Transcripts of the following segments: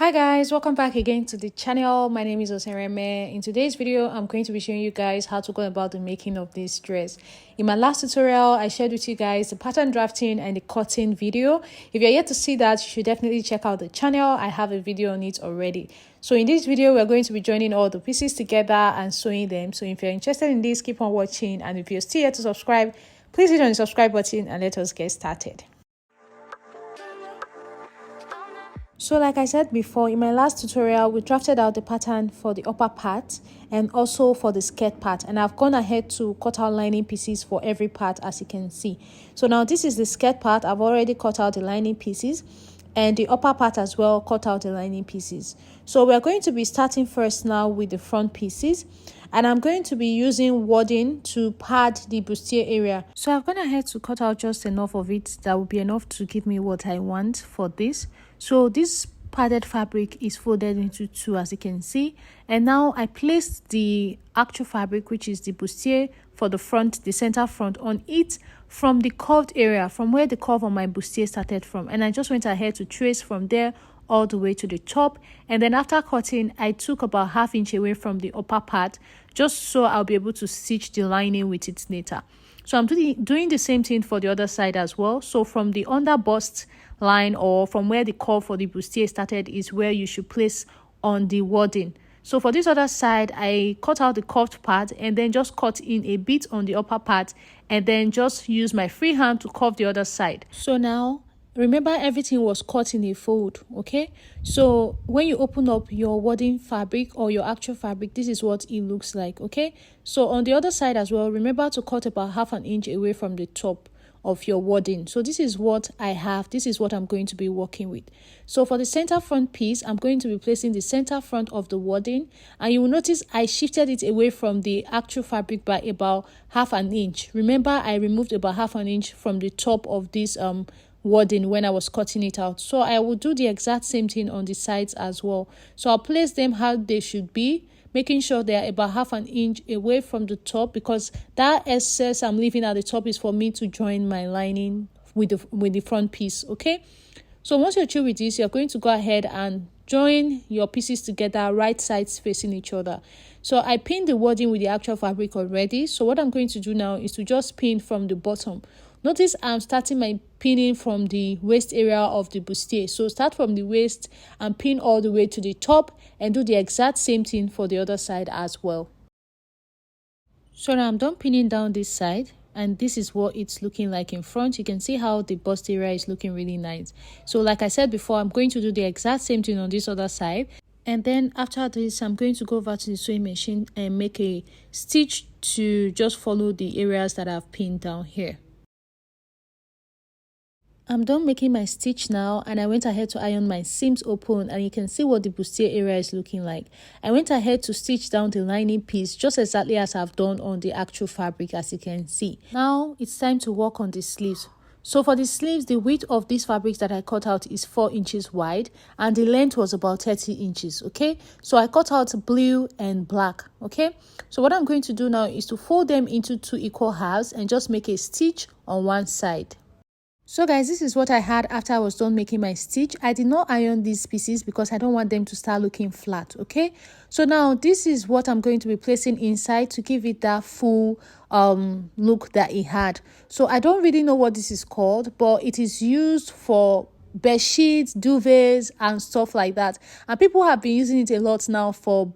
Hi guys, welcome back again to the channel. My name is Osereme. In today's video, I'm going to be showing you guys how to go about the making of this dress. In my last tutorial, I shared with you guys the pattern drafting and the cutting video. If you're yet to see that, you should definitely check out the channel. I have a video on it already. So in this video, we're going to be joining all the pieces together and sewing them. So if you're interested in this, keep on watching. And if you're still yet to subscribe, please hit on the subscribe button and let us get started. So like I said before, in my last tutorial, we drafted out the pattern for the upper part and also for the skirt part. And I've gone ahead to cut out lining pieces for every part, as you can see. So now this is the skirt part. I've already cut out the lining pieces, and the upper part as well, cut out the lining pieces. So we're going to be starting first now with the front pieces. And I'm going to be using wadding to pad the bustier area. So I've gone ahead to cut out just enough of it that will be enough to give me what I want for this. So this padded fabric is folded into two, as you can see. And now I placed the actual fabric, which is the bustier for the front, the center front, on it from the curved area, from where the curve on my bustier started from. And I just went ahead to trace from there all the way to the top. And then after cutting, I took about ½ inch away from the upper part, just so I'll be able to stitch the lining with it later. So I'm doing the same thing for the other side as well. So from the under bust line, or from where the curve for the bustier started, is where you should place on the wadding. So for this other side, I cut out the curved part and then just cut in a bit on the upper part, and then just use my free hand to curve the other side. So now remember, everything was cut in a fold, okay? So when you open up your wadding fabric or your actual fabric, this is what it looks like, okay? So on the other side as well, remember to cut about ½ inch away from the top of your wadding. So this is what I have. This is what I'm going to be working with. So for the center front piece, I'm going to be placing the center front of the wadding, and you will notice I shifted it away from the actual fabric by about ½ inch. Remember, I removed about ½ inch from the top of this wadding when I was cutting it out. So I will do the exact same thing on the sides as well. So I'll place them how they should be, making sure they are about ½ inch away from the top, because that excess I'm leaving at the top is for me to join my lining with the front piece, okay? So once you're through with this, you're going to go ahead and join your pieces together, right sides facing each other. So I pinned the wadding with the actual fabric already. So what I'm going to do now is to just pin from the bottom. Notice I'm starting my pinning from the waist area of the bustier. So start from the waist and pin all the way to the top, and do the exact same thing for the other side as well. So now I'm done pinning down this side, and this is what it's looking like in front. You can see how the bust area is looking really nice. So like I said before, I'm going to do the exact same thing on this other side. And then after this, I'm going to go over to the sewing machine and make a stitch to just follow the areas that I've pinned down here. I'm done making my stitch now, and I went ahead to iron my seams open, and you can see what the bustier area is looking like. I went ahead to stitch down the lining piece just exactly as I've done on the actual fabric, as you can see. Now it's time to work on the sleeves. So for the sleeves, the width of these fabrics that I cut out is 4 inches wide, and the length was about 30 inches, okay? So I cut out blue and black, okay? So what I'm going to do now is to fold them into 2 equal halves and just make a stitch on one side. So guys, this is what I had after I was done making my stitch. I did not iron these pieces because I don't want them to start looking flat, okay? So now this is what I'm going to be placing inside to give it that full look that it had. So I don't really know what this is called, but it is used for bed sheets, duvets, and stuff like that, and people have been using it a lot now for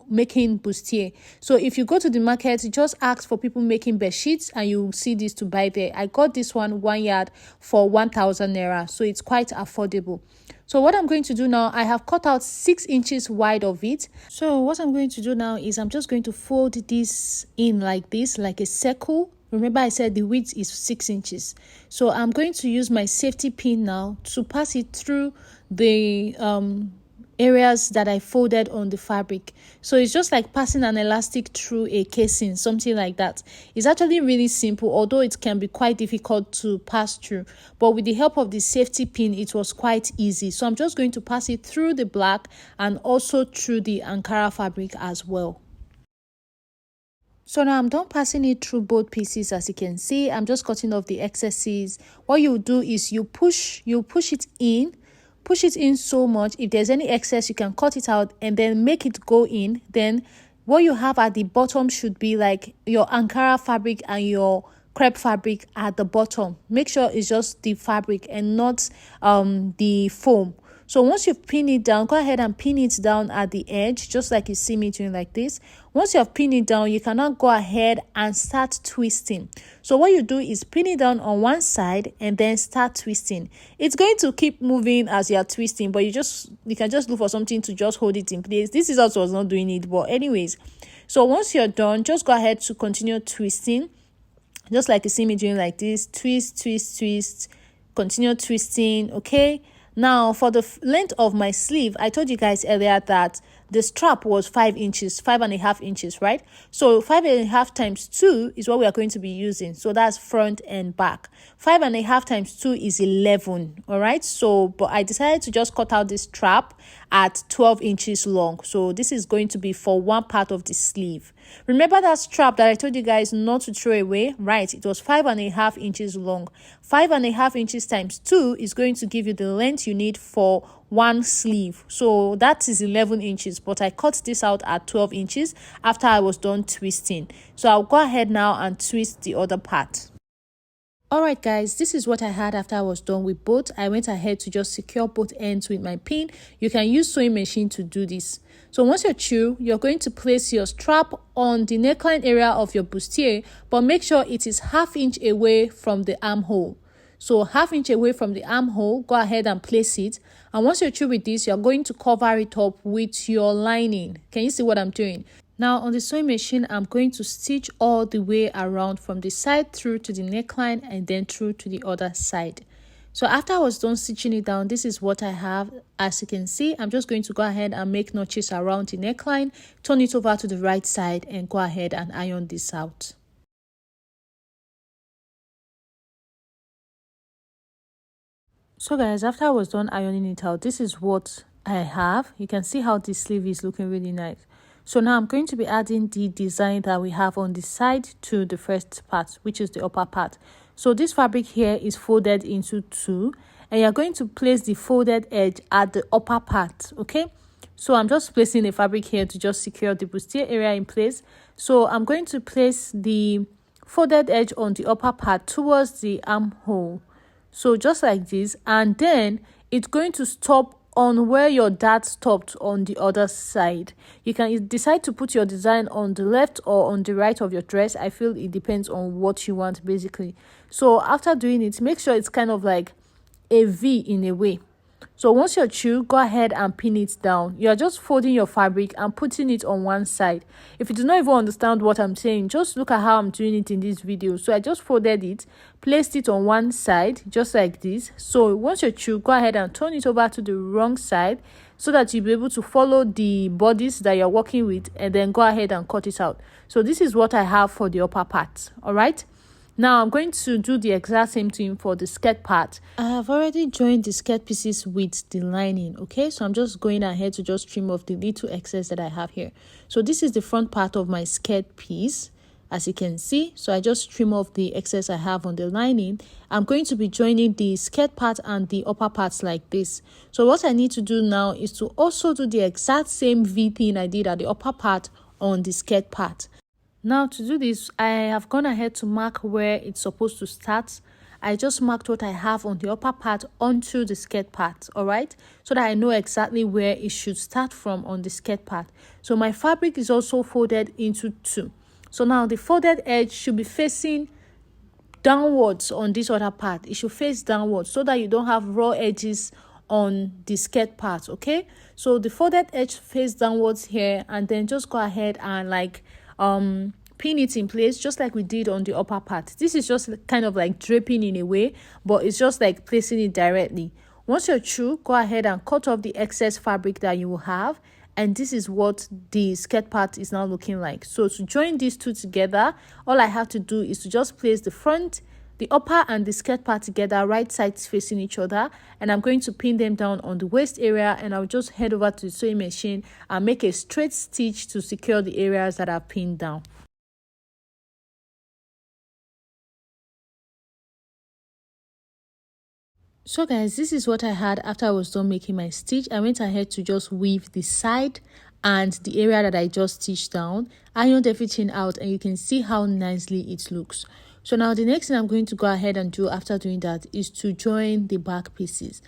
making bustier. So if you go to the market, just ask for people making bed sheets and you will see this to buy there. I got this one 1 yard for 1,000 naira, so it's quite affordable. So what I'm going to do now, I have cut out 6 inches wide of it. So what I'm going to do now is I'm just going to fold this in like this, like a circle. Remember I said the width is 6 inches. So I'm going to use my safety pin now to pass it through the areas that I folded on the fabric. So it's just like passing an elastic through a casing, something like that. It's actually really simple, although it can be quite difficult to pass through. But with the help of the safety pin, it was quite easy. So I'm just going to pass it through the black and also through the Ankara fabric as well. So now I'm done passing it through both pieces. As you can see, I'm just cutting off the excesses. What you do is you push it in, push it in so much. If there's any excess, you can cut it out and then make it go in. Then what you have at the bottom should be like your Ankara fabric and your crepe fabric at the bottom. Make sure it's just the fabric and not the foam. So once you've pinned it down, go ahead and pin it down at the edge, just like you see me doing like this. Once you have pinned it down, you can now go ahead and start twisting. So what you do is pin it down on one side and then start twisting. It's going to keep moving as you are twisting, but you can just look for something to just hold it in place. This is also not doing it, but anyways. So once you're done, just go ahead to continue twisting, just like you see me doing like this. Twist, twist, twist, continue twisting. Okay. Now, for the length of my sleeve, I told you guys earlier that the strap was 5 inches, 5.5 inches, right? So 5.5 times 2 is what we are going to be using. So that's front and back. 5.5 times 2 is 11, all right? So, but I decided to just cut out this strap at 12 inches long. So this is going to be for one part of the sleeve. Remember that strap that I told you guys not to throw away, right? It was 5.5 inches long. 5.5 inches times 2 is going to give you the length you need for one sleeve. So that is 11 inches, but I cut this out at 12 inches after I was done twisting. So I'll go ahead now and twist the other part. Alright guys, this is what I had after I was done with both. I went ahead to just secure both ends with my pin. You can use sewing machine to do this. So once you're through, you're going to place your strap on the neckline area of your bustier, but make sure it is 1/2 inch away from the armhole. So 1/2 inch away from the armhole, go ahead and place it. And once you're through with this, you're going to cover it up with your lining. Can you see what I'm doing? Now on the sewing machine, I'm going to stitch all the way around from the side through to the neckline and then through to the other side. So after I was done stitching it down, this is what I have. As you can see, I'm just going to go ahead and make notches around the neckline, turn it over to the right side and go ahead and iron this out. So guys, after I was done ironing it out, this is what I have. You can see how this sleeve is looking really nice. So now I'm going to be adding the design that we have on the side to the first part, which is the upper part. So this fabric here is folded into 2, and you're going to place the folded edge at the upper part, okay? So I'm just placing the fabric here to just secure the bustier area in place. So I'm going to place the folded edge on the upper part towards the armhole. So just like this, and then it's going to stop on where your dart stopped on the other side. You can decide to put your design on the left or on the right of your dress. I feel it depends on what you want basically. So after doing it, make sure it's kind of like a V in a way. So once you're through, go ahead and pin it down. You're just folding your fabric and putting it on one side. If you do not even understand what I'm saying, just look at how I'm doing it in this video. So I just folded it, placed it on one side, just like this. So once you're through, go ahead and turn it over to the wrong side so that you'll be able to follow the bodice that you're working with and then go ahead and cut it out. So this is what I have for the upper part, all right? Now I'm going to do the exact same thing for the skirt part. I have already joined the skirt pieces with the lining, okay? So I'm just going ahead to just trim off the little excess that I have here. So this is the front part of my skirt piece, as you can see. So I just trim off the excess I have on the lining. I'm going to be joining the skirt part and the upper parts like this. So what I need to do now is to also do the exact same V thing I did at the upper part on the skirt part. Now to do this, I have gone ahead to mark where it's supposed to start. I just marked what I have on the upper part onto the skirt part, all right? So that I know exactly where it should start from on the skirt part. So my fabric is also folded into 2. So now the folded edge should be facing downwards on this other part. It should face downwards so that you don't have raw edges on the skirt part, okay? So the folded edge face downwards here, and then just go ahead and like pin it in place just like we did on the upper part. This is just kind of like draping in a way, but it's just like placing it directly. Once you're through, go ahead and cut off the excess fabric that you will have, and this is what the skirt part is now looking like. So to join these two together, all I have to do is to just place the front, the upper and the skirt part together, right sides facing each other, and I'm going to pin them down on the waist area, and I'll just head over to the sewing machine and make a straight stitch to secure the areas that are pinned down. So guys, this is what I had after I was done making my stitch. I went ahead to just weave the side and the area that I just stitched down, ironed everything out, and you can see how nicely it looks. So now the next thing I'm going to go ahead and do after doing that is to join the back pieces.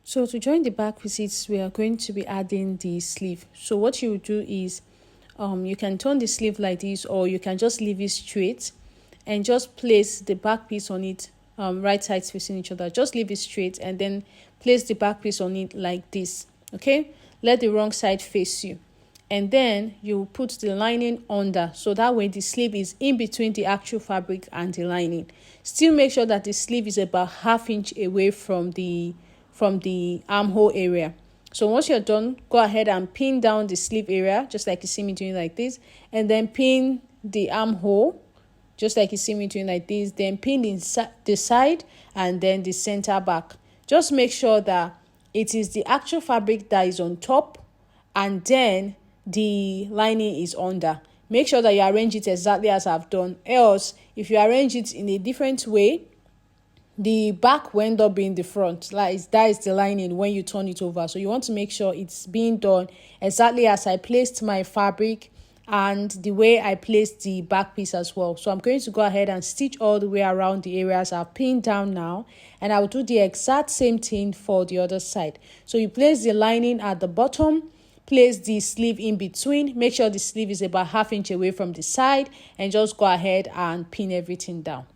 So to join the back pieces, we are going to be adding the sleeve. So what you do is you can turn the sleeve like this, or you can just leave it straight and just place the back piece on it, right sides facing each other. Just leave it straight and then place the back piece on it like this. Okay, let the wrong side face you, and then you put the lining under, so that way the sleeve is in between the actual fabric and the lining. Still make sure that the sleeve is about 1/2 inch away from the armhole area. So once you're done, go ahead and pin down the sleeve area, just like you see me doing like this, and then pin the armhole, just like you see me doing like this, then pin the side and then the center back. Just make sure that it is the actual fabric that is on top and then the lining is under. Make sure that you arrange it exactly as I've done, else if you arrange it in a different way, the back will end up being the front. Like that is the lining when you turn it over. So you want to make sure it's being done exactly as I placed my fabric and the way I placed the back piece as well. So I'm going to go ahead and stitch all the way around the areas I've pinned down now, and I'll do the exact same thing for the other side. So you place the lining at the bottom, place the sleeve in between, make sure the sleeve is about 1/2 inch away from the side, and just go ahead and pin everything down.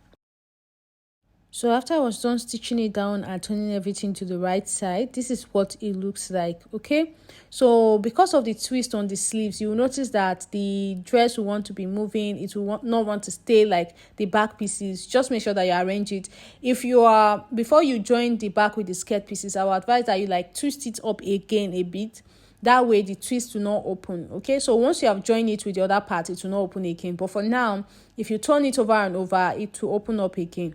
So after I was done stitching it down and turning everything to the right side, this is what it looks like. Okay, so because of the twist on the sleeves, you will notice that the dress will want to be moving. It will not want to stay like the back pieces. Just make sure that you arrange it. If you are, before you join the back with the skirt pieces, I would advise that you like twist it up again a bit. That way the twist will not open. Okay, so once you have joined it with the other part, it will not open again. But for now, if you turn it over and over, it will open up again.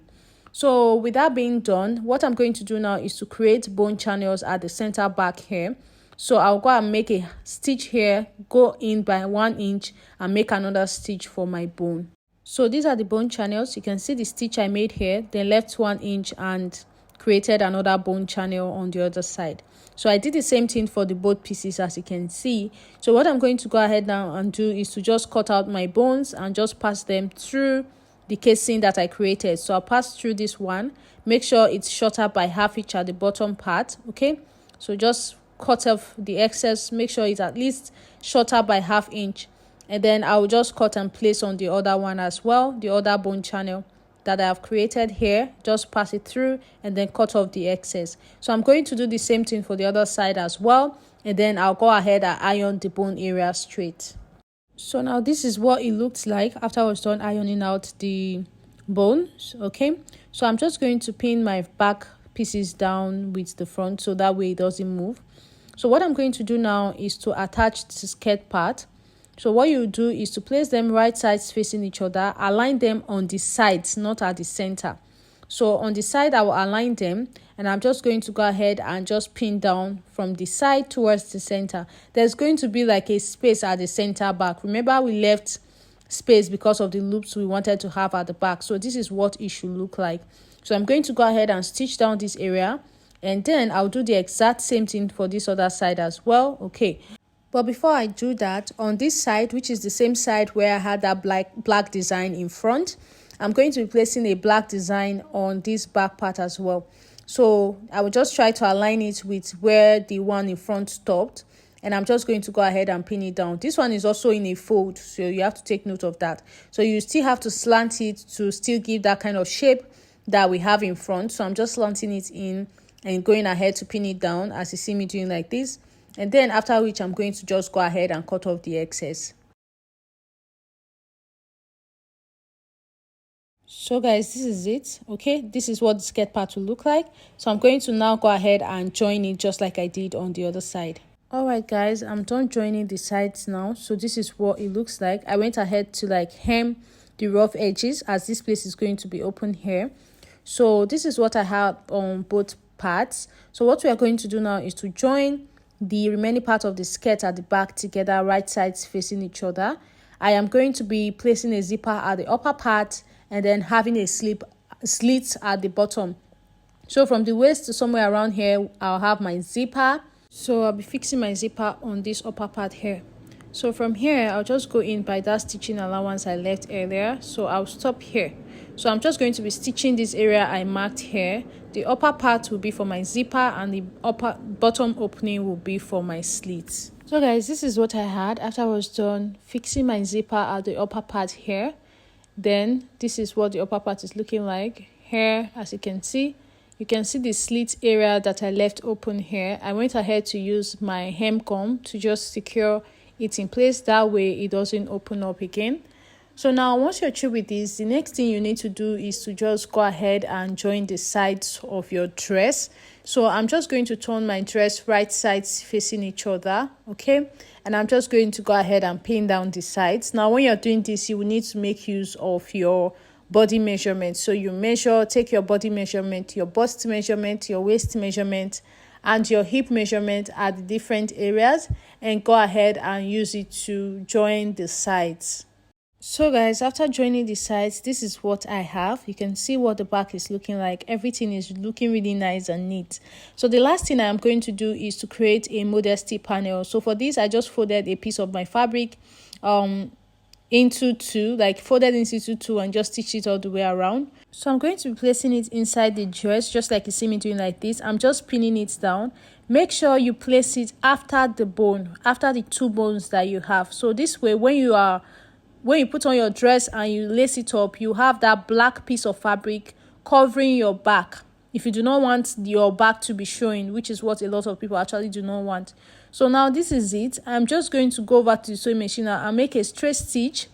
So with that being done, what I'm going to do now is to create bone channels at the center back here. So I'll go and make a stitch here, go in by 1 inch and make another stitch for my bone. So these are the bone channels. You can see the stitch I made here, then left 1 inch and created another bone channel on the other side. So I did the same thing for the both pieces, as you can see. So what I'm going to go ahead now and do is to just cut out my bones and just pass them through the casing that I created. So I'll pass through this one, make sure it's shorter by 1/2 inch at the bottom part. Okay, so just cut off the excess, make sure it's at least shorter by 1/2 inch, and then I'll just cut and place on the other one as well, the other bone channel that I have created here. Just pass it through and then cut off the excess. So I'm going to do the same thing for the other side as well, and then I'll go ahead and iron the bone area straight. So now this is what it looks like after I was done ironing out the bones. Okay, so I'm just going to pin my back pieces down with the front so that way it doesn't move. So what I'm going to do now is to attach the skirt part. So what you do is to place them right sides facing each other, align them on the sides, not at the center. So on the side, I will align them, and I'm just going to go ahead and just pin down from the side towards the center. There's going to be like a space at the center back. Remember, we left space because of the loops we wanted to have at the back. So this is what it should look like. So I'm going to go ahead and stitch down this area, and then I'll do the exact same thing for this other side as well. Okay, but before I do that, on this side, which is the same side where I had that black design in front, I'm going to be placing a black design on this back part as well. So I will just try to align it with where the one in front stopped, and I'm just going to go ahead and pin it down. This one is also in a fold, so you have to take note of that. So you still have to slant it to still give that kind of shape that we have in front. So I'm just slanting it in and going ahead to pin it down, as you see me doing like this. And then after which I'm going to just go ahead and cut off the excess. So guys, this is it. Okay, this is what the skirt part will look like. So I'm going to now go ahead and join it just like I did on the other side. Alright guys, I'm done joining the sides now. So this is what it looks like. I went ahead to like hem the rough edges, as this place is going to be open here. So this is what I have on both parts. So what we are going to do now is to join the remaining part of the skirt at the back together, right sides facing each other. I am going to be placing a zipper at the upper part and then having a slit at the bottom So from the waist to somewhere around here, I'll have my zipper. So I'll be fixing my zipper on this upper part here. So from here, I'll just go in by that stitching allowance I left earlier. So I'll stop here. So I'm just going to be stitching this area I marked here. The upper part will be for my zipper and the bottom opening will be for my slits. So guys, this is what I had after I was done fixing my zipper at the upper part here. Then this is what the upper part is looking like. Here, as you can see the slit area that I left open here. I went ahead to use my hem comb to just secure it in place. That way it doesn't open up again. So now once you're through with this, the next thing you need to do is to just go ahead and join the sides of your dress. So I'm just going to turn my dress right sides facing each other, okay? And I'm just going to go ahead and pin down the sides. Now when you're doing this, you will need to make use of your body measurement. So you take your body measurement, your bust measurement, your waist measurement, and your hip measurement at the different areas, and go ahead and use it to join the sides. So guys, after joining the sides, this is what I have. You can see what the back is looking like. Everything is looking really nice and neat. So the last thing I'm going to do is to create a modesty panel. So for this, I just folded a piece of my fabric into two, folded into two, and just stitch it all the way around. So I'm going to be placing it inside the dress, just like you see me doing like this. I'm just pinning it down. Make sure you place it after the bone, after the two bones that you have. So this way, when you put on your dress and you lace it up, you have that black piece of fabric covering your back. If you do not want your back to be showing, which is what a lot of people actually do not want. So now this is it. I'm just going to go over to the sewing machine now and make a straight stitch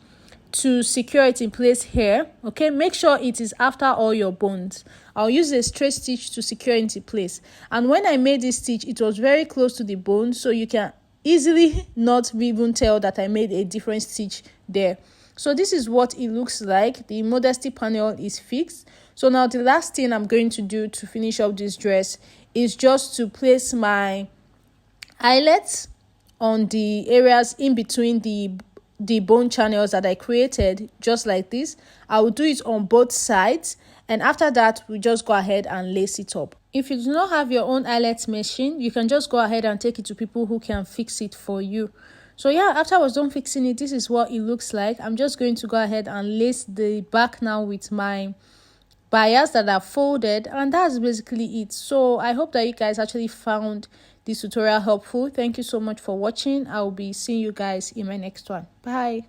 to secure it in place here. Okay, make sure it is after all your bones. I'll use a straight stitch to secure it into place. And when I made this stitch, it was very close to the bone, so you can easily not even tell that I made a different stitch there. So this is what it looks like. The modesty panel is fixed. So now the last thing I'm going to do to finish up this dress is just to place my eyelets on the areas in between the bone channels that I created, just like this. I will do it on both sides, and after that we just go ahead and lace it up. If you do not have your own eyelet machine, you can just go ahead and take it to people who can fix it for you. So yeah, after I was done fixing it, this is what it looks like. I'm just going to go ahead and lace the back now with my bias that are folded, and that's basically it. So I hope that you guys actually found this tutorial helpful. Thank you so much for watching. I will be seeing you guys in my next one. Bye.